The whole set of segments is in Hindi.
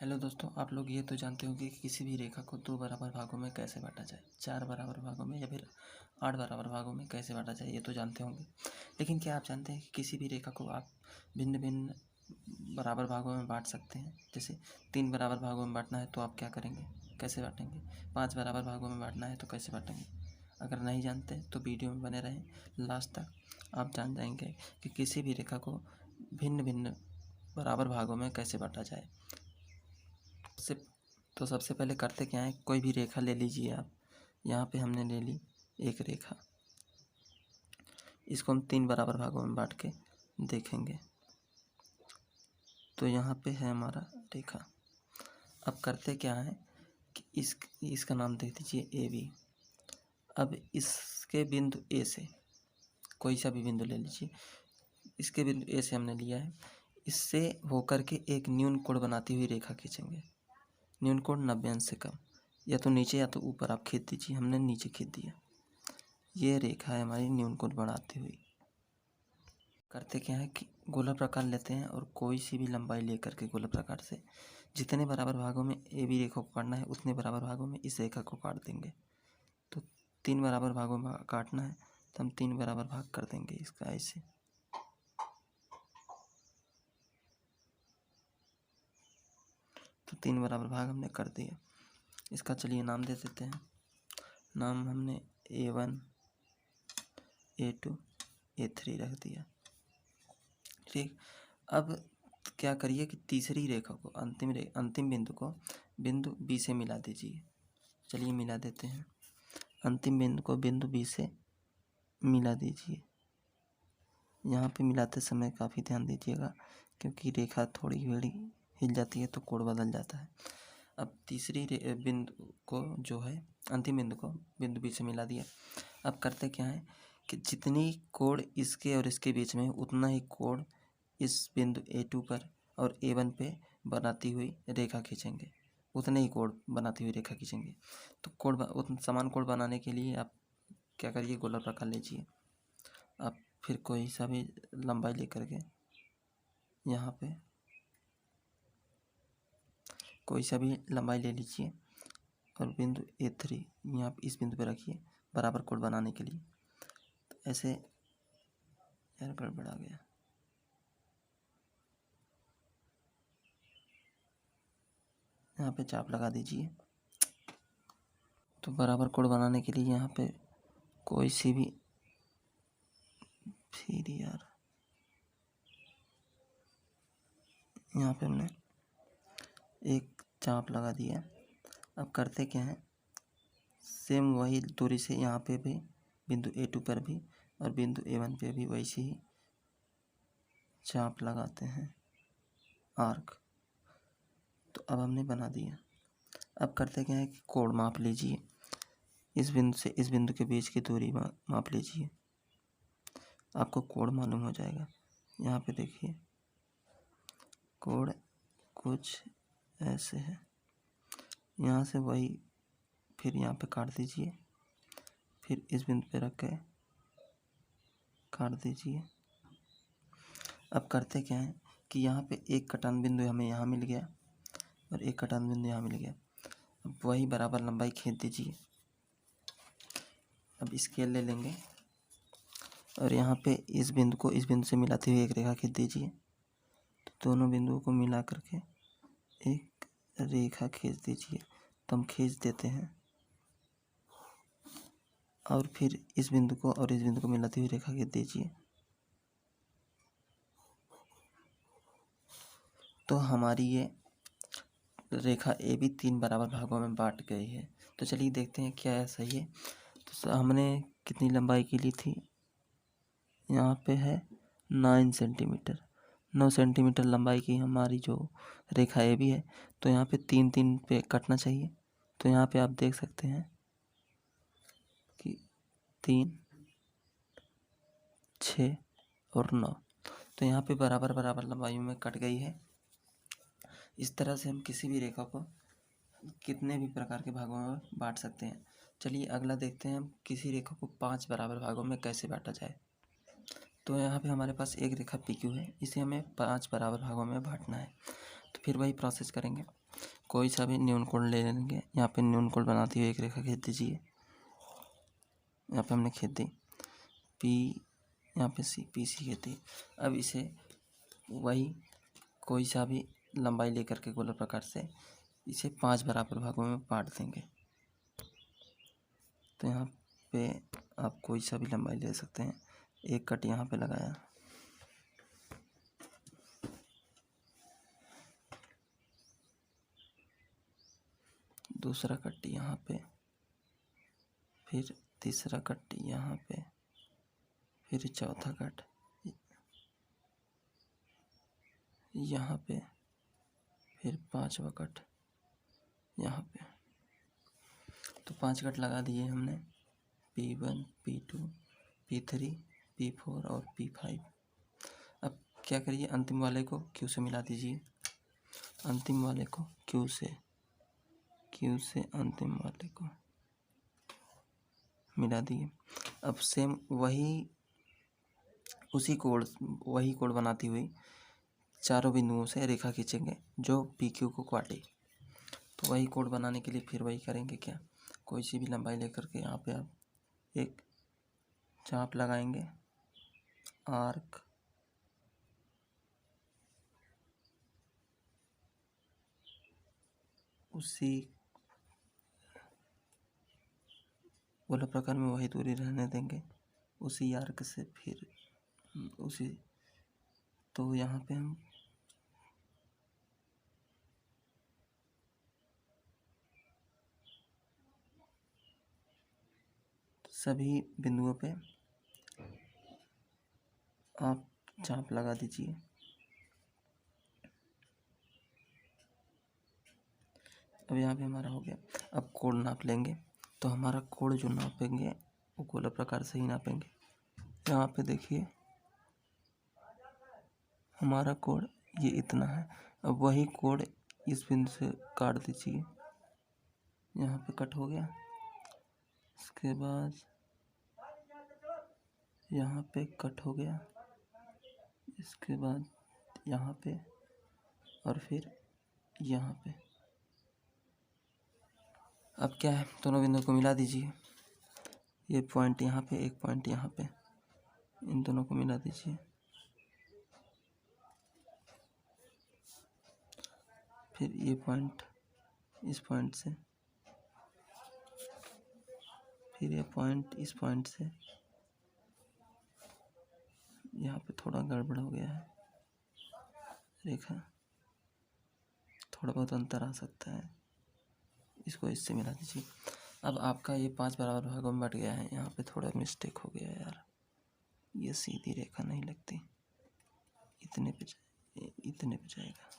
हेलो दोस्तों, आप लोग ये तो जानते होंगे कि किसी भी रेखा को दो बराबर भागों में कैसे बांटा जाए, चार बराबर भागों में या फिर आठ बराबर भागों में कैसे बांटा जाए, ये तो जानते होंगे। लेकिन क्या आप जानते हैं कि किसी भी रेखा को आप भिन्न भिन्न बराबर भागों में बांट सकते हैं। जैसे 3 बराबर भागों में बांटना है तो आप क्या करेंगे, कैसे बांटेंगे। 5 बराबर भागों में बांटना है तो कैसे बांटेंगे। अगर नहीं जानते तो वीडियो में बने रहें, लास्ट तक आप जान जाएंगे कि किसी भी रेखा को भिन्न भिन्न बराबर भागों में कैसे बांटा जाए। सबसे पहले करते क्या है, कोई भी रेखा ले लीजिए आप। यहाँ पे हमने ले ली एक रेखा, इसको हम 3 बराबर भागों में बांट के देखेंगे। तो यहाँ पे है हमारा रेखा। अब करते क्या है कि इसका नाम दे दीजिए ए बी। अब इसके बिंदु ए से कोई सा भी बिंदु ले लीजिए, इसके बिंदु ए से हमने लिया है, इससे होकर के एक न्यून कोण बनाती हुई रेखा खींचेंगे। न्यून कोण 90 अंश से कम, या तो नीचे या तो ऊपर आप खींच दीजिए। हमने नीचे खींच दिया। ये रेखा है हमारी न्यून कोण बनाती हुई। करते क्या है कि गोला प्रकार लेते हैं और कोई सी भी लंबाई लेकर के गोला प्रकार से जितने बराबर भागों में ए बी रेखा को काटना है उतने बराबर भागों में इस रेखा को काट देंगे। तो 3 बराबर भागों में काटना है तो हम 3 बराबर भाग कर देंगे इसका ऐसे। तो 3 बराबर भाग हमने कर दिया। इसका चलिए नाम दे देते हैं। नाम हमने A1 A2 A3 रख दिया। ठीक, अब क्या करिए कि तीसरी रेखा को अंतिम बिंदु को बिंदु बी से मिला दीजिए। चलिए मिला देते हैं। अंतिम बिंदु को बिंदु बी से मिला दीजिए। यहाँ पे मिलाते समय काफ़ी ध्यान दीजिएगा, क्योंकि रेखा थोड़ी बड़ी हिल जाती है तो कोण बदल जाता है। अब तीसरी बिंदु को जो है अंतिम बिंदु को बिंदु बी से मिला दिया। अब करते क्या है कि जितनी कोण इसके और इसके बीच में है उतना ही कोण इस बिंदु A2 पर और A1 पे बनाती हुई रेखा खींचेंगे। उतने ही कोण बनाती हुई रेखा खींचेंगे। तो समान कोण बनाने के लिए आप क्या करिए, गोला प्रकार लीजिए। आप फिर कोई सा भी लंबाई लेकर के यहाँ पे कोई सा भी लंबाई ले लीजिए और बिंदु A3 यहाँ पे इस बिंदु पे रखिए बराबर कोण बनाने के लिए। तो ऐसे यार गड़बड़ा गया। यहाँ पे चाप लगा दीजिए। तो बराबर कोण बनाने के लिए यहाँ पे कोई सी भी फिर यार यहाँ पे हमने एक चाप लगा दिया। अब करते क्या है, सेम वही दूरी से यहाँ पे भी बिंदु A2 पर भी और बिंदु A1 पे भी वैसे ही चाप लगाते हैं, आर्क। तो अब हमने बना दिया। अब करते क्या है कि कोण माप लीजिए। इस बिंदु से इस बिंदु के बीच की दूरी माप लीजिए, आपको कोण मालूम हो जाएगा। यहाँ पे देखिए कोण कुछ ऐसे है। यहाँ से वही फिर यहाँ पे काट दीजिए, फिर इस बिंदु पे रख के काट दीजिए। अब करते क्या है कि यहाँ पे एक कटान बिंदु हमें यहाँ मिल गया और एक कटान बिंदु यहाँ मिल गया। अब वही बराबर लंबाई खींच दीजिए। अब स्केल ले लेंगे और यहाँ पे इस बिंदु को इस बिंदु से मिलाते हुए एक रेखा खींच दीजिए। तो दोनों बिंदुओं को मिला करके एक रेखा खींच दीजिए। तो हम खींच देते हैं और फिर इस बिंदु को और इस बिंदु को मिलाती हुई रेखा खींच दीजिए। तो हमारी ये रेखा ए भी 3 बराबर भागों में बांट गई है। तो चलिए देखते हैं क्या है सही है। तो हमने कितनी लंबाई की ली थी, यहाँ पे है 9 सेंटीमीटर। 9 सेंटीमीटर लंबाई की हमारी जो रेखा ए भी है। तो यहाँ पे 3 पे कटना चाहिए। तो यहाँ पे आप देख सकते हैं कि 3 6 और 9। तो यहाँ पे बराबर बराबर लंबाई में कट गई है। इस तरह से हम किसी भी रेखा को कितने भी प्रकार के भागों में बांट सकते हैं। चलिए अगला देखते हैं हम किसी रेखा को 5 बराबर भागों में कैसे बांटा जाए। तो यहाँ पे हमारे पास एक रेखा PQ है, इसे हमें 5 बराबर भागों में बांटना है। तो फिर वही प्रोसेस करेंगे। कोई सा भी न्यून कोण ले लेंगे। यहाँ पे न्यून कोण बनाती हुई एक रेखा खींच दीजिए। यहाँ पे हमने खींच दी पी, यहाँ पे सी, पी सी खींच दी। अब इसे वही कोई सा भी लंबाई लेकर के गोला प्रकार से इसे 5 बराबर भागों में बांट देंगे। तो यहाँ पे आप कोई सा भी लंबाई ले सकते हैं। एक कट यहाँ पे लगाया, दूसरा कट यहाँ पे, फिर तीसरा कट यहाँ पे, फिर चौथा कट यहाँ पे, फिर 5वां कट यहाँ पे। तो 5 कट लगा दिए हमने P1, P2, P3, P4 और P5। अब क्या करिए, अंतिम वाले को Q से मिला दीजिए। अंतिम वाले को Q से अंतिम वाले को मिला दिए। अब सेम वही कोण बनाती हुई चारों बिंदुओं से रेखा खींचेंगे जो PQ को काटे। तो वही कोण बनाने के लिए फिर वही करेंगे, क्या, कोई सी भी लंबाई लेकर के यहाँ पे आप एक चाप लगाएंगे, आर्क, उसी गोला प्रकार में वही दूरी रहने देंगे, उसी आर्क से फिर उसी। तो यहाँ पे हम सभी बिंदुओं पे आप चाप लगा दीजिए। अब यहाँ पे हमारा हो गया। अब कोण नाप लेंगे। तो हमारा कोण जो नापेंगे वो गोला प्रकार से ही नापेंगे। यहाँ पे देखिए हमारा कोण ये इतना है। अब वही कोण इस बिंदु से काट दीजिए। यहाँ पे कट हो गया। इसके बाद यहाँ पे कट हो गया। इसके बाद यहाँ पे और फिर यहाँ पे। अब क्या है, दोनों बिंदुओं को मिला दीजिए। ये पॉइंट यहाँ पे, एक पॉइंट यहाँ पे, इन दोनों को मिला दीजिए। फिर ये पॉइंट इस पॉइंट से, फिर ये पॉइंट इस पॉइंट से। यहाँ पे थोड़ा गड़बड़ हो गया है रेखा, थोड़ा बहुत अंतर आ सकता है, इसको इससे मिला दीजिए। अब आपका ये 5 बराबर भागों में बट गया है। यहाँ पे थोड़ा मिस्टेक हो गया यार, ये सीधी रेखा नहीं लगती, इतने पे जाएगा।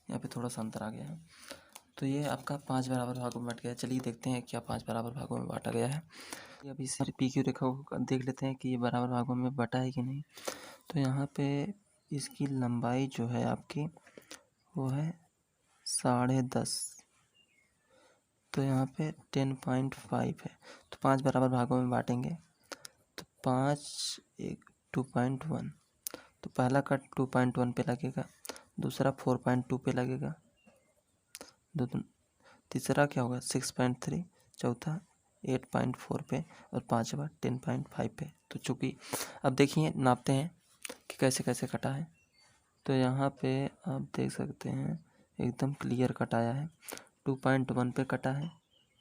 यहाँ पे थोड़ा सा अंतर आ गया है। तो ये आपका 5 बराबर भागों में बट गया है। चलिए देखते हैं क्या 5 बराबर भागों में बांटा गया है। अभी सारी PQ रेखा को देख लेते हैं कि ये बराबर भागों में बटा है कि नहीं। तो यहाँ पे इसकी लंबाई जो है आपकी वो है 10.5। तो यहाँ पे 10.5 है। तो 5 बराबर भागों में बांटेंगे। तो 5 1 2.1। तो पहला कट 2.1 पे लगेगा, दूसरा 4.2 पे लगेगा, तीसरा क्या होगा 6.3, चौथा 8.4 पे और पांचवा 10.5 पे। तो चूँकि अब देखिए नापते हैं कि कैसे कैसे कटा है। तो यहाँ पे आप देख सकते हैं एकदम क्लियर कटाया है। 2.1 पे कटा है,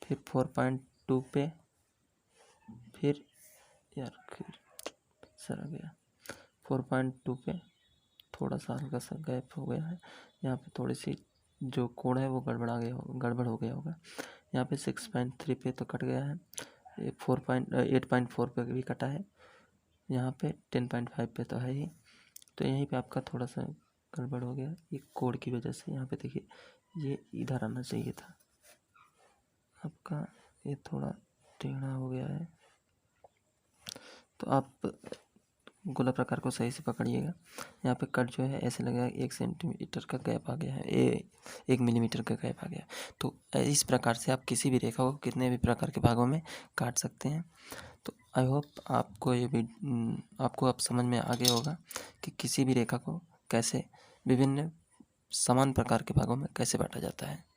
फिर 4.2 पे, फिर सर गया 4.2 पे थोड़ा सा हल्का सा गैप हो गया है। यहाँ पे थोड़ी सी जो कोण है वो गड़बड़ हो गया होगा। यहाँ पे 6.3 पे तो कट गया है, 8.4 पे भी कटा है, यहाँ पे 10.5 पे तो है ही। तो यहीं पे आपका थोड़ा सा गड़बड़ हो गया ये कोण की वजह से। यहाँ पे देखिए ये इधर आना चाहिए था, आपका ये थोड़ा टेढ़ा हो गया है। तो आप गोला प्रकार को सही से पकड़िएगा। यहाँ पे कट जो है ऐसे लगेगा 1 सेंटीमीटर का गैप आ गया है, 1 मिलीमीटर का गैप आ गया। तो इस प्रकार से आप किसी भी रेखा को कितने भी प्रकार के भागों में काट सकते हैं। तो आई होप आपको आपको अब समझ में आ गया होगा कि किसी भी रेखा को कैसे विभिन्न समान प्रकार के भागों में कैसे बांटा जाता है।